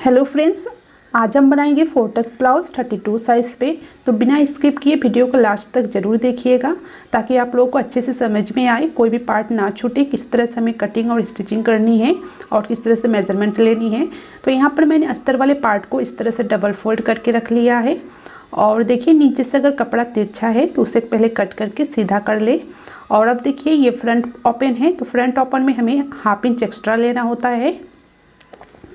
Hello friends, आज हम बनाएंगे फोर्टेक्स ब्लाउज 32 साइज़ पे। तो बिना स्किप किए वीडियो को लास्ट तक ज़रूर देखिएगा ताकि आप लोगों को अच्छे से समझ में आए, कोई भी पार्ट ना छूटे, किस तरह से हमें कटिंग और स्टिचिंग करनी है और किस तरह से मेज़रमेंट लेनी है। तो यहाँ पर मैंने अस्तर वाले पार्ट को इस तरह से डबल फोल्ड करके रख लिया है। और देखिए नीचे से अगर कपड़ा तिरछा है तो उसे पहले कट करके सीधा कर ले। और अब देखिए ये फ्रंट ओपन है, तो फ्रंट ओपन में हमें ½ इंच एक्स्ट्रा लेना होता है,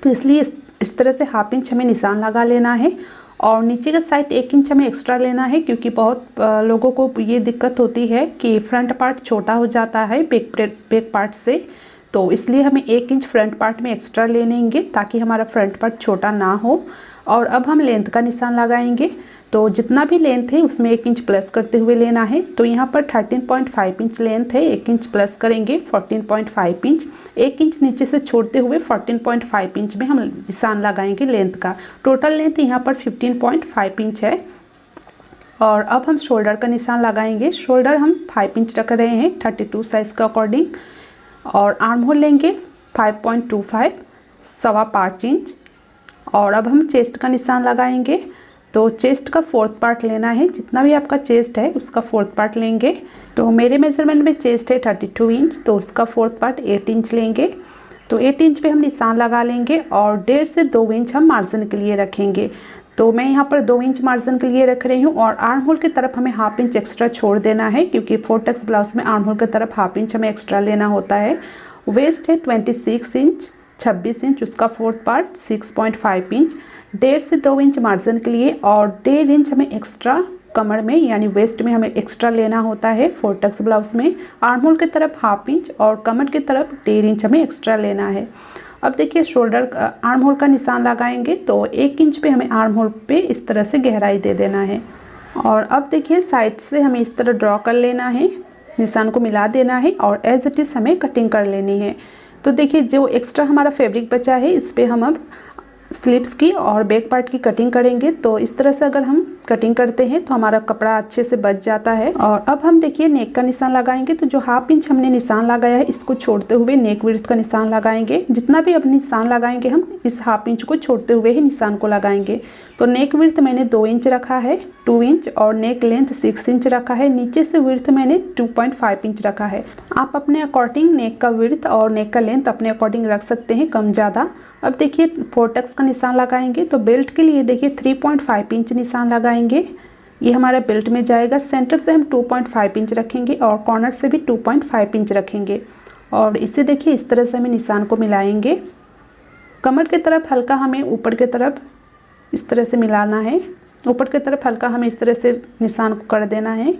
तो इसलिए इस तरह से ½ इंच हमें निशान लगा लेना है। और नीचे का साइड 1 इंच हमें एक्स्ट्रा लेना है, क्योंकि बहुत लोगों को ये दिक्कत होती है कि फ्रंट पार्ट छोटा हो जाता है बैक पार्ट से, तो इसलिए हमें 1 इंच फ्रंट पार्ट में एक्स्ट्रा ले लेंगे ताकि हमारा फ्रंट पार्ट छोटा ना हो। और अब हम लेंथ का निशान लगाएंगे, तो जितना भी लेंथ है उसमें 1 इंच प्लस करते हुए लेना है। तो यहाँ पर 13.5 इंच लेंथ है, 1 इंच प्लस करेंगे 14.5 इंच, 1 इंच नीचे से छोड़ते हुए 14.5 इंच में हम निशान लगाएंगे लेंथ का। टोटल लेंथ यहाँ पर 15.5 इंच है। और अब हम शोल्डर का निशान लगाएंगे। शोल्डर हम 5 इंच रख रहे हैं 32 साइज़ के अकॉर्डिंग। और आर्म होल लेंगे 5.25, 5.25 इंच। और अब हम चेस्ट का निशान लगाएंगे, तो चेस्ट का 4th पार्ट लेना है, जितना भी आपका चेस्ट है उसका 4th पार्ट लेंगे। तो मेरे मेजरमेंट में चेस्ट है 32 इंच, तो उसका 4th पार्ट 8 इंच लेंगे। तो 8 इंच पे हम निशान लगा लेंगे और 1.5 से 2 इंच हम मार्जिन के लिए रखेंगे। तो मैं यहाँ पर 2 इंच मार्जिन के लिए रख रही हूँ। और आर्म होल की तरफ हमें ½ इंच एक्स्ट्रा छोड़ देना है, क्योंकि फोर्टेक्स ब्लाउज में आर्म होल की तरफ ½ इंच हमें एक्स्ट्रा लेना होता है। वेस्ट है 26 इंच, 26 इंच उसका 4th पार्ट 6.5 इंच, 1.5 से 2 इंच मार्जिन के लिए। और 1.5 इंच हमें एक्स्ट्रा कमर में यानी वेस्ट में हमें एक्स्ट्रा लेना होता है फोर्टेक्स ब्लाउज में। आर्म होल की तरफ ½ इंच और कमर की तरफ 1.5 इंच हमें एक्स्ट्रा लेना है। अब देखिए शोल्डर आर्म होल का निशान लगाएंगे, तो 1 इंच पे हमें आर्म होल पे इस तरह से गहराई दे देना है। और अब देखिए साइड से हमें इस तरह ड्रॉ कर लेना है, निशान को मिला देना है और एज इट इज़ हमें कटिंग कर लेनी है। तो देखिए जो एक्स्ट्रा हमारा फैब्रिक बचा है इस पर हम अब स्लीव्स की और बैक पार्ट की कटिंग करेंगे। तो इस तरह से अगर हम कटिंग करते हैं तो हमारा कपड़ा अच्छे से बच जाता है। और अब हम देखिए नेक का निशान लगाएंगे, तो जो ½ इंच हमने निशान लगाया है इसको छोड़ते हुए नेक विड्थ का निशान लगाएंगे। जितना भी अब निशान लगाएंगे हम इस ½ इंच को छोड़ते हुए ही निशान को लगाएंगे। तो नेक विड्थ मैंने 2 इंच रखा है, 2 इंच, और नेक लेंथ 6 इंच रखा है। नीचे से विड्थ मैंने 2.5 इंच रखा है। आप अपने अकॉर्डिंग नेक का विड्थ और नेक का लेंथ अपने अकॉर्डिंग रख सकते हैं, कम ज़्यादा। अब देखिए फोर्टेक्स का निशान लगाएंगे, तो बेल्ट के लिए देखिए 3.5 इंच निशान लगाएंगे, ये हमारा बेल्ट में जाएगा। सेंटर से हम 2.5 इंच रखेंगे और कॉर्नर से भी 2.5 इंच रखेंगे। और इसे देखिए इस तरह से हमें निशान को मिलाएंगे। कमर की तरफ हल्का हमें ऊपर की तरफ इस तरह से मिलाना है, ऊपर की तरफ हल्का हमें इस तरह से निशान को कर देना है।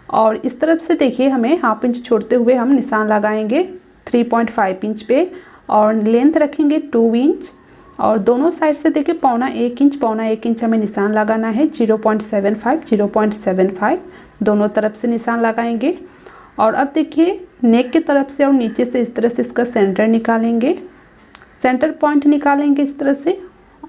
और इस तरफ से देखिए हमें ½ इंच छोड़ते हुए हम निशान लगाएंगे 3.5 इंच पे। और लेंथ रखेंगे 2 इंच और दोनों साइड से देखिए पौना 1 इंच हमें निशान लगाना है। 0.75 दोनों तरफ से निशान लगाएंगे। और अब देखिए नेक की तरफ से और नीचे से इस तरह से इसका सेंटर निकालेंगे, सेंटर पॉइंट निकालेंगे इस तरह से।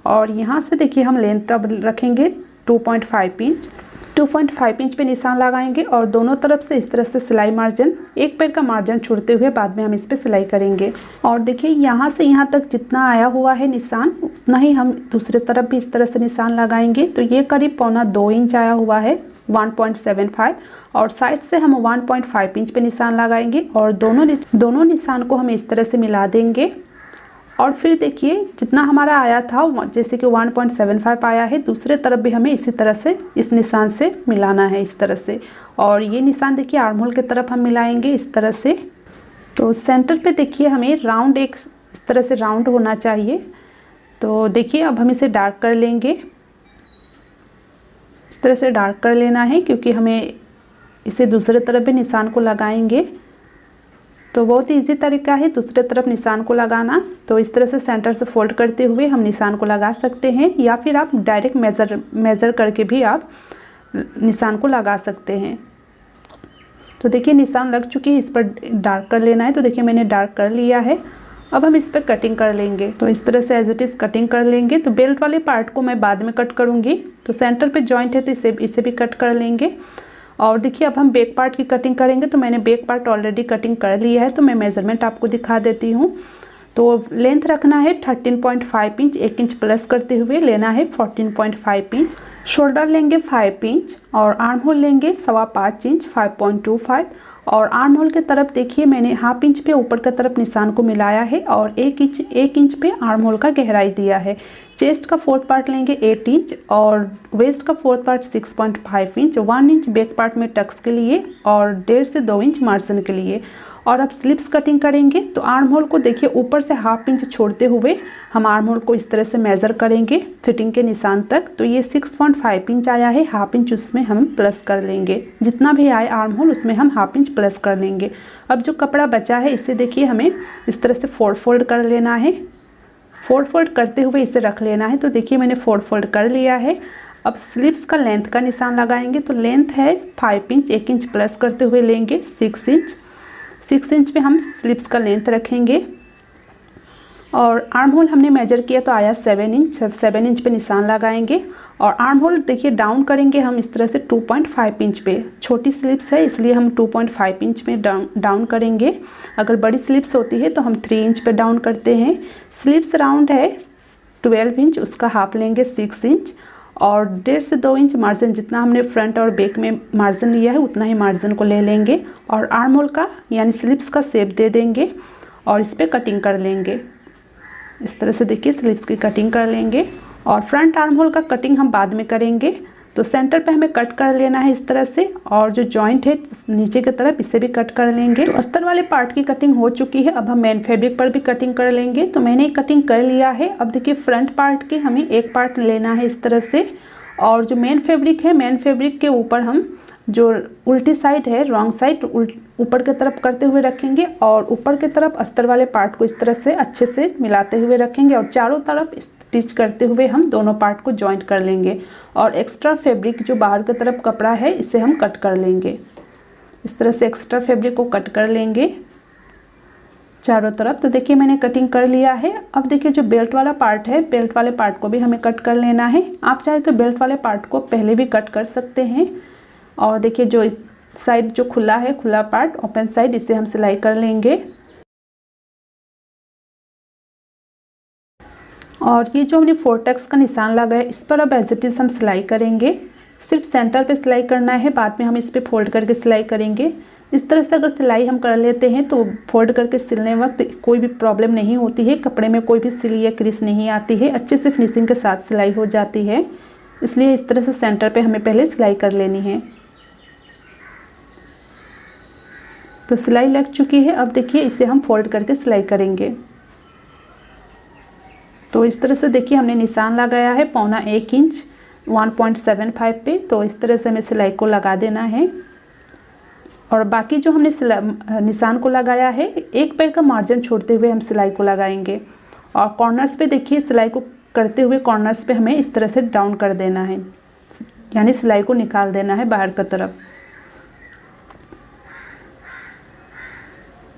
और यहाँ से देखिए हम लेंथ अब रखेंगे 2.5 इंच, 2.5 इंच पे निशान लगाएंगे। और दोनों तरफ से इस तरह से सिलाई मार्जिन, एक पैर का मार्जिन छोड़ते हुए बाद में हम इस पे सिलाई करेंगे। और देखिए यहाँ से यहाँ तक जितना आया हुआ है निशान उतना ही हम दूसरे तरफ भी इस तरह से निशान लगाएंगे। तो ये करीब पौना 2 इंच आया हुआ है, 1.75। और साइड से हम 1.5 इंच पे निशान लगाएंगे और दोनों निशान को हम इस तरह से मिला देंगे। और फिर देखिए जितना हमारा आया था, जैसे कि 1.75 आया है, दूसरे तरफ भी हमें इसी तरह से इस निशान से मिलाना है इस तरह से। और ये निशान देखिए आर्म होल की तरफ हम मिलाएंगे इस तरह से। तो सेंटर पे देखिए हमें राउंड एक इस तरह से राउंड होना चाहिए। तो देखिए अब हम इसे डार्क कर लेंगे, इस तरह से डार्क कर लेना है, क्योंकि हमें इसे दूसरे तरफ भी निशान को लगाएंगे। तो बहुत ही ईजी तरीका है दूसरे तरफ निशान को लगाना। तो इस तरह से सेंटर से फोल्ड करते हुए हम निशान को लगा सकते हैं, या फिर आप डायरेक्ट मेज़र करके भी आप निशान को लगा सकते हैं। तो देखिए निशान लग चुकी है, इस पर डार्क कर लेना है। तो देखिए मैंने डार्क कर लिया है। अब हम इस पर कटिंग कर लेंगे, तो इस तरह से एज इट इज़ कटिंग कर लेंगे। तो बेल्ट वाले पार्ट को मैं बाद में कट करूँगी। तो सेंटर पे जॉइंट है तो इसे भी कट कर लेंगे। और देखिए अब हम बैक पार्ट की कटिंग करेंगे। तो मैंने बैक पार्ट ऑलरेडी कटिंग कर लिया है, तो मैं मेज़रमेंट आपको दिखा देती हूँ। तो लेंथ रखना है 13.5 इंच, 1 इंच प्लस करते हुए लेना है 14.5 इंच। शोल्डर लेंगे 5 इंच और आर्म होल लेंगे 5.25 इंच 5.25। और आर्म होल की तरफ देखिए मैंने हाफ इंच पे ऊपर की तरफ निशान को मिलाया है और 1 इंच पे आर्म होल का गहराई दिया है। चेस्ट का 4th पार्ट लेंगे 8 इंच और वेस्ट का 4th part 6.5 inch, 1 inch back part में टक्स के लिए और 1.5 से 2 इंच मार्जिन के लिए। और अब स्लिप्स कटिंग करेंगे तो आर्म होल को देखिए ऊपर से हाफ इंच छोड़ते हुए हम आर्म होल को इस तरह से मेज़र करेंगे फिटिंग के निशान तक। तो ये 6.5 इंच आया है, हाफ इंच उसमें हम प्लस कर लेंगे, जितना भी आए आर्म होल उसमें हम हाफ इंच प्लस कर लेंगे। अब जो कपड़ा बचा है इसे देखिए हमें इस तरह से 4 फोल्ड कर लेना है, 4 फोल्ड करते हुए इसे रख लेना है। तो देखिए मैंने 4 फोल्ड कर लिया है। अब स्लीव्स का लेंथ का निशान लगाएंगे तो लेंथ है 5 इंच, 1 इंच प्लस करते हुए लेंगे 6 इंच। 6 इंच पे हम स्लीव्स का लेंथ रखेंगे और आर्म होल हमने मेजर किया तो आया 7 इंच, 7 इंच पे निशान लगाएंगे। और आर्म होल देखिए डाउन करेंगे हम इस तरह से 2.5 इंच पे, छोटी स्लीव्स है इसलिए हम 2.5 इंच में डाउन करेंगे। अगर बड़ी स्लीव्स होती है तो हम 3 इंच पे डाउन करते हैं। स्लीव्स राउंड है 12 इंच, उसका हाफ लेंगे 6 इंच और 1.5 से 2 इंच मार्जिन, जितना हमने फ्रंट और बैक में मार्जिन लिया है उतना ही मार्जिन को ले लेंगे और आर्म होल का यानी स्लीव्स का शेप दे देंगे और इस पर कटिंग कर लेंगे। इस तरह से देखिए स्लीव्स की कटिंग कर लेंगे और फ्रंट आर्म होल का कटिंग हम बाद में करेंगे। तो सेंटर पे हमें कट कर लेना है इस तरह से और जो जॉइंट है नीचे की तरफ इसे भी कट कर लेंगे। तो अस्तर वाले पार्ट की कटिंग हो चुकी है, अब हम मेन फैब्रिक पर भी कटिंग कर लेंगे। तो मैंने कटिंग कर लिया है। अब देखिए फ्रंट पार्ट के हमें एक पार्ट लेना है इस तरह से और जो मेन फैब्रिक है मेन फैब्रिक के ऊपर हम जो उल्टी साइड है रॉन्ग साइड ऊपर की तरफ करते हुए रखेंगे और ऊपर की तरफ अस्तर वाले पार्ट को इस तरह से अच्छे से मिलाते हुए रखेंगे और चारों तरफ स्टिच करते हुए हम दोनों पार्ट को जॉइंट कर लेंगे और एक्स्ट्रा फैब्रिक जो बाहर की तरफ कपड़ा है इसे हम कट कर लेंगे। इस तरह से एक्स्ट्रा फैब्रिक को कट कर लेंगे चारों तरफ। तो देखिए मैंने कटिंग कर लिया है। अब देखिए जो बेल्ट वाला पार्ट है बेल्ट वाले पार्ट को भी हमें कट कर लेना है। आप चाहे तो बेल्ट वाले पार्ट को पहले भी कट कर सकते हैं। और देखिए जो इस साइड जो खुला है खुला पार्ट ओपन साइड इसे हम सिलाई कर लेंगे और ये जो हमने 4 टक्स का निशान लगाया इस पर अब एज इट इज़ हम सिलाई करेंगे। सिर्फ सेंटर पे सिलाई करना है, बाद में हम इस पर फोल्ड करके सिलाई करेंगे। इस तरह से अगर सिलाई हम कर लेते हैं तो फोल्ड करके सिलने वक्त कोई भी प्रॉब्लम नहीं होती है, कपड़े में कोई भी सिल या क्रीस नहीं आती है, अच्छे से फिनिशिंग के साथ सिलाई हो जाती है। इसलिए इस तरह से सेंटर पे हमें पहले सिलाई कर लेनी है। तो सिलाई लग चुकी है। अब देखिए इसे हम फोल्ड करके सिलाई करेंगे। तो इस तरह से देखिए हमने निशान लगाया है 1.25 इंच 1.75 पे। तो इस तरह से हमें सिलाई को लगा देना है और बाकी जो हमने निशान को लगाया है एक पैर का मार्जिन छोड़ते हुए हम सिलाई को लगाएंगे और कॉर्नर्स पे देखिए सिलाई को करते हुए कॉर्नर्स पे हमें इस तरह से डाउन कर देना है, यानी सिलाई को निकाल देना है बाहर की तरफ।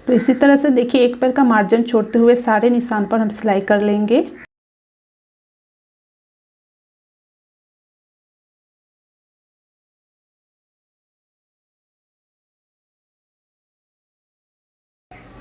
तो इसी तरह से देखिए एक पैर का मार्जिन छोड़ते हुए सारे निशान पर हम सिलाई कर लेंगे।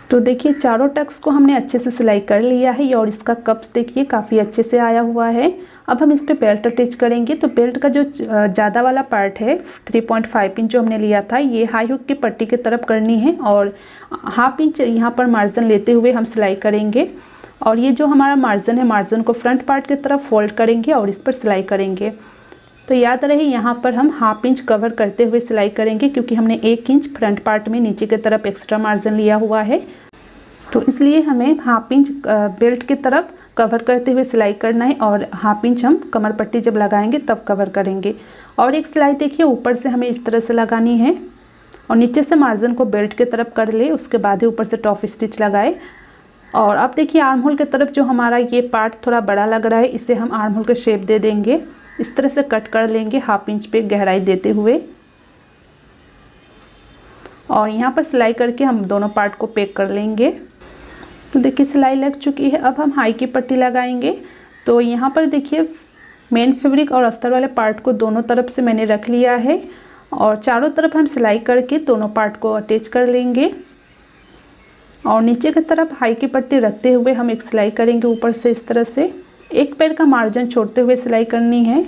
तो देखिए चारों टक्स को हमने अच्छे से सिलाई कर लिया है और इसका कप्स देखिए काफ़ी अच्छे से आया हुआ है। अब हम इस पे बेल्ट अटैच करेंगे। तो बेल्ट का जो ज़्यादा वाला पार्ट है 3.5 इंच जो हमने लिया था ये हाई हुक की पट्टी की तरफ करनी है और हाफ इंच यहाँ पर मार्जिन लेते हुए हम सिलाई करेंगे। और ये जो हमारा मार्जिन है मार्जिन को फ्रंट पार्ट की तरफ फोल्ड करेंगे और इस पर सिलाई करेंगे। तो याद रहे यहाँ पर हम हाफ इंच कवर करते हुए सिलाई करेंगे क्योंकि हमने 1 इंच फ्रंट पार्ट में नीचे की तरफ एक्स्ट्रा मार्जिन लिया हुआ है। तो इसलिए हमें हाफ इंच बेल्ट की तरफ कवर करते हुए सिलाई करना है और हाफ इंच हम कमर पट्टी जब लगाएंगे तब कवर करेंगे। और एक सिलाई देखिए ऊपर से हमें इस तरह से लगानी है और नीचे से मार्जिन को बेल्ट की तरफ कर ले, उसके बाद ही ऊपर से टॉप स्टिच लगाए। और अब देखिए आर्म होल की तरफ जो हमारा ये पार्ट थोड़ा बड़ा लग रहा है इसे हम आर्म होल का शेप दे देंगे। इस तरह से कट कर लेंगे हाफ इंच पे गहराई देते हुए और यहाँ पर सिलाई करके हम दोनों पार्ट को पैक कर लेंगे। तो देखिए सिलाई लग चुकी है। अब हम हाई की पट्टी लगाएंगे। तो यहाँ पर देखिए मेन फैब्रिक और अस्तर वाले पार्ट को दोनों तरफ से मैंने रख लिया है और चारों तरफ हम सिलाई करके दोनों पार्ट को अटैच कर लेंगे। और नीचे की तरफ हाई की पट्टी रखते हुए हम एक सिलाई करेंगे ऊपर से इस तरह से। एक पैर का मार्जिन छोड़ते हुए सिलाई करनी है।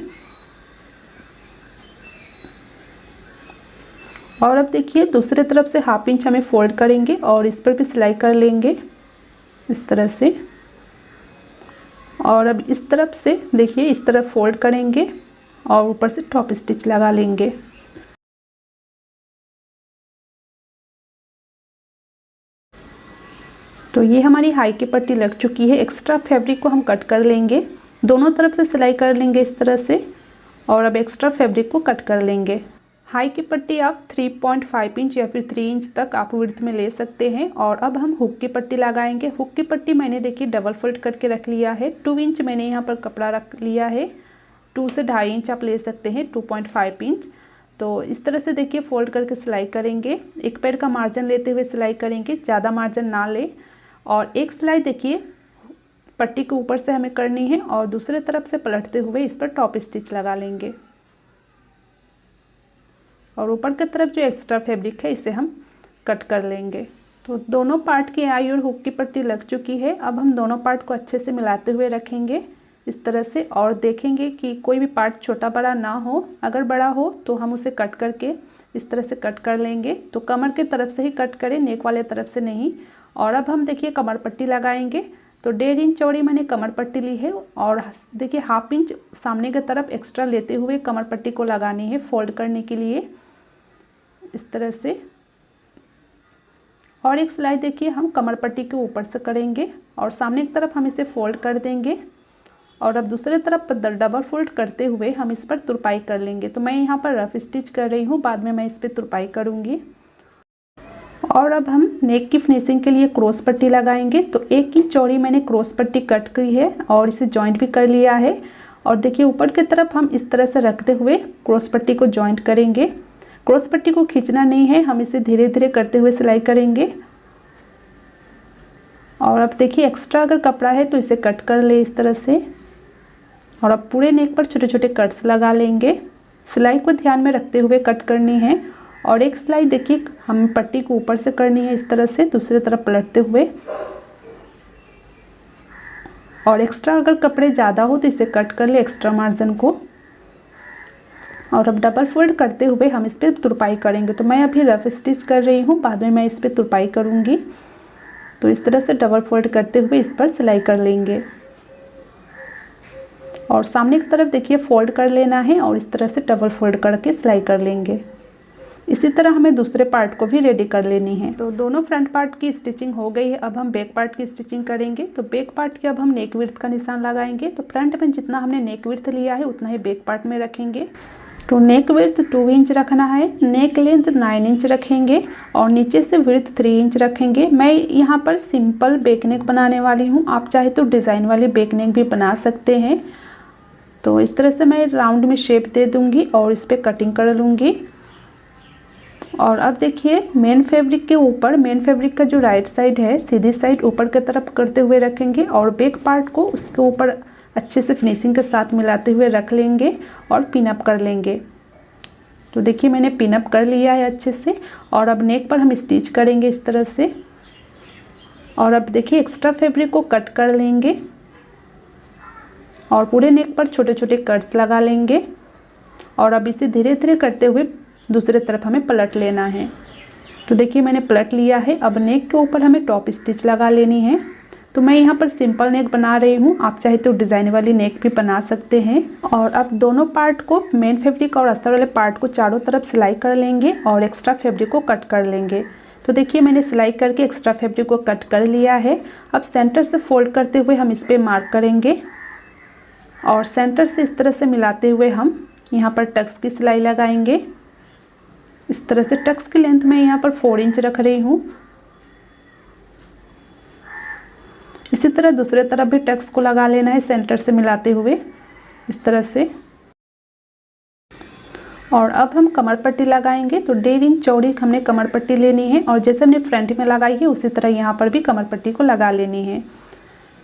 और अब देखिए दूसरे तरफ से 1/2 इंच हमें फोल्ड करेंगे और इस पर भी सिलाई कर लेंगे इस तरह से। और अब इस तरफ से देखिए इस तरफ फोल्ड करेंगे और ऊपर से टॉप स्टिच लगा लेंगे। तो ये हमारी हाई की पट्टी लग चुकी है। एक्स्ट्रा फैब्रिक को हम कट कर लेंगे, दोनों तरफ से सिलाई कर लेंगे इस तरह से। और अब एक्स्ट्रा फैब्रिक को कट कर लेंगे। हाई की पट्टी आप 3.5 इंच या फिर 3 इंच तक आप विड्थ में ले सकते हैं। और अब हम हुक की पट्टी लगाएंगे। हुक की पट्टी मैंने देखिए डबल फोल्ड करके रख लिया है। 2 इंच मैंने यहाँ पर कपड़ा रख लिया है। 2 से 2.5 इंच आप ले सकते हैं, 2.5 इंच। तो इस तरह से देखिए फोल्ड करके सिलाई करेंगे। एक पैर का मार्जिन लेते हुए सिलाई करेंगे, ज़्यादा मार्जिन ना ले। और एक सिलाई देखिए पट्टी के ऊपर से हमें करनी है और दूसरे तरफ से पलटते हुए इस पर टॉप स्टिच लगा लेंगे। और ऊपर की तरफ जो एक्स्ट्रा फैब्रिक है इसे हम कट कर लेंगे। तो दोनों पार्ट की आई और हुक की पट्टी लग चुकी है। अब हम दोनों पार्ट को अच्छे से मिलाते हुए रखेंगे इस तरह से। और देखेंगे कि कोई भी पार्ट छोटा बड़ा ना हो। अगर बड़ा हो तो हम उसे कट करके इस तरह से कट कर लेंगे। तो कमर की तरफ से ही कट करें, नेक वाले तरफ से नहीं। और अब हम देखिए कमर पट्टी लगाएंगे। तो 1.5 इंच चौड़ी मैंने कमर पट्टी ली है। और देखिए 1/2 इंच सामने की तरफ एक्स्ट्रा लेते हुए कमर पट्टी को लगानी है फोल्ड करने के लिए इस तरह से। और एक सिलाई देखिए हम कमर पट्टी के ऊपर से करेंगे और सामने की तरफ हम इसे फोल्ड कर देंगे। और अब दूसरे तरफ डबल फोल्ड करते हुए हम इस पर तुरपाई कर लेंगे। तो मैं यहाँ पर रफ स्टिच कर रही हूँ, बाद में मैं इस पर तुरपाई करूँगी। और अब हम नेक की फिनिशिंग के लिए क्रॉस पट्टी लगाएंगे। तो 1 इंच चौड़ी मैंने क्रॉस पट्टी कट की है और इसे जॉइंट भी कर लिया है। और देखिए ऊपर की तरफ हम इस तरह से रखते हुए क्रॉस पट्टी को जॉइंट करेंगे। क्रॉस पट्टी को खींचना नहीं है, हम इसे धीरे धीरे करते हुए सिलाई करेंगे। और अब देखिए एक्स्ट्रा अगर कपड़ा है तो इसे कट कर ले इस तरह से। और अब पूरे नेक पर छोटे छोटे कट्स लगा लेंगे। सिलाई को ध्यान में रखते हुए कट करनी है। और एक सिलाई देखिए हम पट्टी को ऊपर से करनी है इस तरह से, दूसरी तरफ पलटते हुए। और एक्स्ट्रा अगर कपड़े ज़्यादा हो तो इसे कट कर ले एक्स्ट्रा मार्जिन को। और अब डबल फोल्ड करते हुए हम इस पर तुरपाई करेंगे। तो मैं अभी रफ स्टिच कर रही हूँ, बाद में मैं इस पर तुरपाई करूँगी। तो इस तरह से डबल फोल्ड करते हुए इस पर सिलाई कर लेंगे। और सामने की तरफ देखिए फोल्ड कर लेना है और इस तरह से डबल फोल्ड करके सिलाई कर लेंगे। इसी तरह हमें दूसरे पार्ट को भी रेडी कर लेनी है। तो दोनों फ्रंट पार्ट की स्टिचिंग हो गई है। अब हम बैक पार्ट की स्टिचिंग करेंगे। तो बैक पार्ट की अब हम नेक विड्थ का निशान लगाएंगे। तो फ्रंट में जितना हमने नेक विड्थ लिया है उतना ही बैक पार्ट में रखेंगे। तो नेक विड्थ 2 इंच रखना है, नेक लेंथ 9 इंच रखेंगे और नीचे से विड्थ 3 इंच रखेंगे। मैं यहाँ पर सिंपल बैक नेक बनाने वाली हूँ, आप चाहे तो डिज़ाइन वाली बैक नेक भी बना सकते हैं। तो इस तरह से मैं राउंड में शेप दे दूँगी और इस पर कटिंग कर लूँगी। और अब देखिए मेन फैब्रिक के ऊपर, मेन फैब्रिक का जो राइट साइड है सीधी साइड ऊपर की तरफ करते हुए रखेंगे और बैक पार्ट को उसके ऊपर अच्छे से फिनिशिंग के साथ मिलाते हुए रख लेंगे और पिन अप कर लेंगे। तो देखिए मैंने पिन अप कर लिया है अच्छे से। और अब नेक पर हम स्टिच करेंगे इस तरह से। और अब देखिए एक्स्ट्रा फैब्रिक को कट कर लेंगे और पूरे नेक पर छोटे छोटे कट्स लगा लेंगे। और अब इसे धीरे धीरे करते हुए दूसरे तरफ हमें पलट लेना है। तो देखिए मैंने पलट लिया है। अब नेक के ऊपर हमें टॉप स्टिच लगा लेनी है। तो मैं यहाँ पर सिंपल नेक बना रही हूँ, आप चाहे तो डिज़ाइन वाली नेक भी बना सकते हैं। और अब दोनों पार्ट को, मेन फैब्रिक और अस्तर वाले पार्ट को चारों तरफ सिलाई कर लेंगे और एक्स्ट्रा फैब्रिक को कट कर लेंगे। तो देखिए मैंने सिलाई करके एक्स्ट्रा फैब्रिक को कट कर लिया है। अब सेंटर से फोल्ड करते हुए हम इस पर मार्क करेंगे और सेंटर से इस तरह से मिलाते हुए हम यहाँ पर टक्स की सिलाई लगाएंगे। इस तरह से टक्स की लेंथ मैं यहाँ पर 4 इंच रख रही हूँ। इसी तरह दूसरे तरफ भी टक्स को लगा लेना है सेंटर से मिलाते हुए इस तरह से। और अब हम कमर पट्टी लगाएंगे। तो 1.5 इंच चौड़ी हमने कमर पट्टी लेनी है और जैसे हमने फ्रंट में लगाई है उसी तरह यहाँ पर भी कमर पट्टी को लगा लेनी है।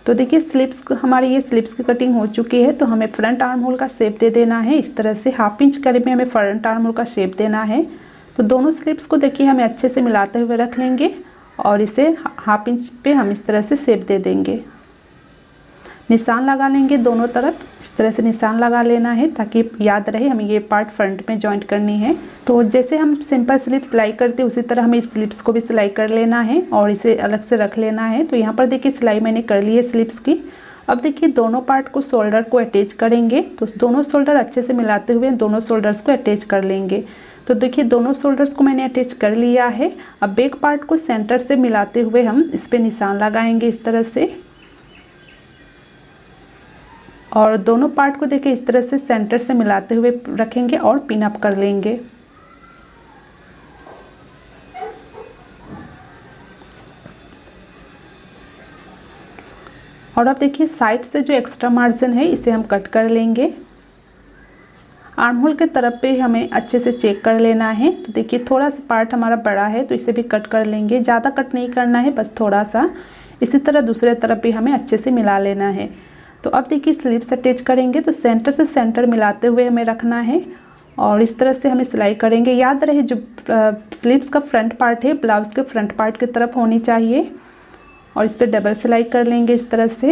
तो देखिए स्लिप्स, हमारी ये स्लिप्स की कटिंग हो चुकी है। तो हमें फ्रंट आर्म होल का शेप दे देना है इस तरह से। 1/2 इंच करीब में हमें फ्रंट आर्म होल का शेप देना है। तो दोनों स्लिप्स को देखिए हमें अच्छे से मिलाते हुए रख लेंगे और इसे 1/2 इंच पे हम इस तरह से शेप दे देंगे। निशान लगा लेंगे दोनों तरफ, इस तरह से निशान लगा लेना है ताकि याद रहे हमें ये पार्ट फ्रंट में जॉइंट करनी है। तो जैसे हम सिंपल स्लिप सिलाई करते हैं उसी तरह हमें स्लिप्स को भी सिलाई कर लेना है और इसे अलग से रख लेना है। तो यहाँ पर देखिए सिलाई मैंने कर ली है स्लिप्स की। अब देखिए दोनों पार्ट को शोल्डर को अटैच करेंगे, तो दोनों शोल्डर अच्छे से मिलाते हुए दोनों शोल्डर्स को अटैच कर लेंगे। तो देखिए दोनों शोल्डर्स को मैंने अटैच कर लिया है। अब बैक पार्ट को सेंटर से मिलाते हुए हम इस पर निशान लगाएंगे इस तरह से, और दोनों पार्ट को देखिए इस तरह से सेंटर से मिलाते हुए रखेंगे और पिन अप कर लेंगे। और अब देखिए साइड से जो एक्स्ट्रा मार्जिन है इसे हम कट कर लेंगे। आर्म होल के तरफ पे हमें अच्छे से चेक कर लेना है। तो देखिए थोड़ा सा पार्ट हमारा बड़ा है तो इसे भी कट कर लेंगे, ज़्यादा कट नहीं करना है, बस थोड़ा सा। इसी तरह दूसरे तरफ भी हमें अच्छे से मिला लेना है। तो अब देखिए स्लीव्स अटैच करेंगे तो सेंटर से सेंटर मिलाते हुए हमें रखना है और इस तरह से हमें सिलाई करेंगे। याद रहे जो स्लीव्स का फ्रंट पार्ट है ब्लाउज के फ्रंट पार्ट की तरफ होनी चाहिए और इस पर डबल सिलाई कर लेंगे इस तरह से।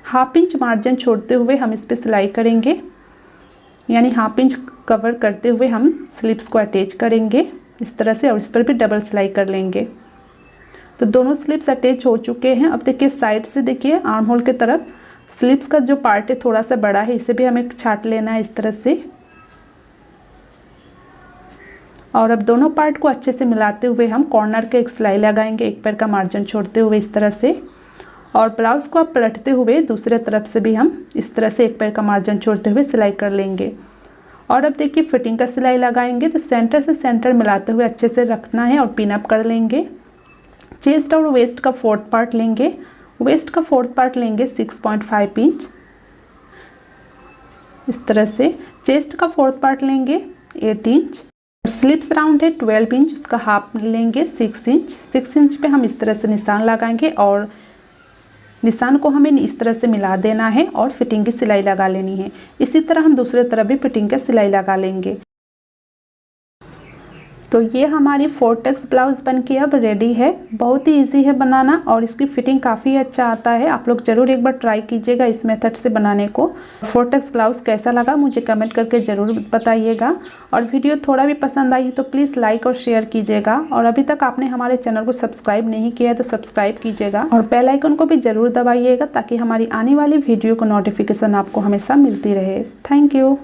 1/2 इंच मार्जिन छोड़ते हुए हम इस पर सिलाई करेंगे, यानी 1/2 इंच कवर करते हुए हम स्लीव्स को अटैच करेंगे इस तरह से और इस पर भी डबल सिलाई कर लेंगे। तो दोनों स्लीव्स अटैच हो चुके हैं। अब देखिए साइड से देखिए आर्म होल की तरफ स्लीव्स का जो पार्ट है थोड़ा सा बड़ा है, इसे भी हमें छाट लेना है इस तरह से। और अब दोनों पार्ट को अच्छे से मिलाते हुए हम कॉर्नर के एक सिलाई लगाएंगे एक पैर का मार्जिन छोड़ते हुए इस तरह से। और ब्लाउज को आप पलटते हुए दूसरे तरफ से भी हम इस तरह से एक पैर का मार्जिन छोड़ते हुए सिलाई कर लेंगे। और अब देखिए फिटिंग का सिलाई लगाएंगे तो सेंटर से सेंटर मिलाते हुए अच्छे से रखना है और पिन अप कर लेंगे। चेस्ट और वेस्ट का 4th पार्ट लेंगे, वेस्ट का 4th पार्ट लेंगे 6.5 इंच इस तरह से। चेस्ट का 4th पार्ट लेंगे 8 इंच। स्लीव्स राउंड है 12 इंच, उसका हाफ लेंगे 6 इंच। 6 इंच पे हम इस तरह से निशान लगाएंगे और निशान को हमें इस तरह से मिला देना है और फिटिंग की सिलाई लगा लेनी है। इसी तरह हम दूसरे तरफ भी फिटिंग का सिलाई लगा लेंगे। तो ये हमारी 4 टक्स ब्लाउज़ बनके अब रेडी है। बहुत ही इजी है बनाना और इसकी फिटिंग काफ़ी अच्छा आता है। आप लोग ज़रूर एक बार ट्राई कीजिएगा इस मेथड से बनाने को। 4 टक्स ब्लाउज़ कैसा लगा मुझे कमेंट करके ज़रूर बताइएगा। और वीडियो थोड़ा भी पसंद आई तो प्लीज़ लाइक और शेयर कीजिएगा। और अभी तक आपने हमारे चैनल को सब्सक्राइब नहीं किया है तो सब्सक्राइब कीजिएगा और बेल आइकन को भी ज़रूर दबाइएगा ताकि हमारी आने वाली वीडियो को नोटिफिकेशन आपको हमेशा मिलती रहे। Thank you.